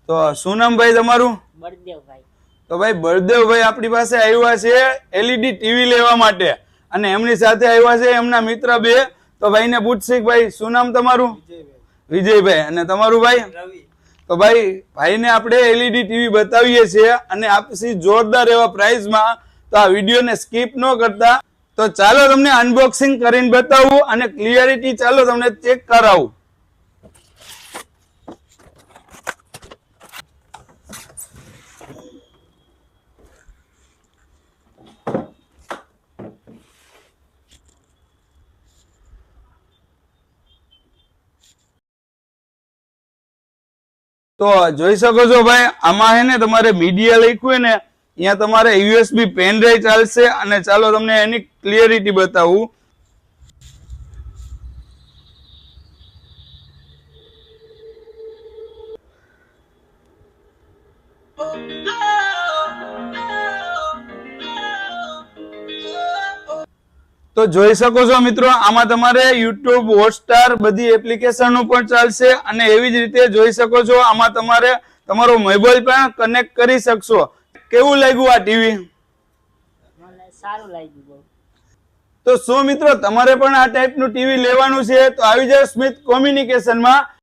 તો શું નામ ભાઈ તમારું? બળદેવભાઈ. તો ભાઈ બળદેવભાઈ આપણી પાસે આવ્યા છે એલઈડી ટીવી લેવા માટે અને એમની સાથે આવ્યા છે એમના મિત્ર બે. તો ભાઈને પૂછશે કે ભાઈ શું નામ તમારું? વિજયભાઈ. અને તમારું ભાઈ? રવિ. તો ભાઈને આપણે એલઈડી ટીવી બતાવીએ છીએ અને આપસી જોરદાર એવા પ્રાઇઝમાં. તો આ વિડીયોને સ્કીપ ન કરતા. તો ચાલો તમને અનબોક્સિંગ કરીને બતાવું અને ક્લિયરિટી ચાલો તમને ચેક કરાવું. તો જોઈ શકો છો ભાઈ, આમાં હે ને તમારે મીડિયા લખ્યું હોય ને અહીંયા તમારે યુએસબી પેન ડ્રાઈવ ચાલશે. અને ચાલો તમને એની ક્લિયરિટી બતાવું. તો જોઈ શકો છો મિત્રો, આમાં તમારે યુટ્યુબ, હોટસ્ટાર બધી એપ્લિકેશનો પણ ચાલશે. અને એવી જ રીતે જોઈ શકો છો આમાં તમારે તમારો મોબાઈલ પણ કનેક્ટ કરી શકશો. કેવું લાગ્યું આ ટીવી? મને સારું લાગ્યું બહુ. તો શું મિત્રો તમારે પણ આ ટાઈપનું ટીવી લેવાનું છે તો આવી જાવ સ્મિથ કોમ્યુનિકેશનમાં.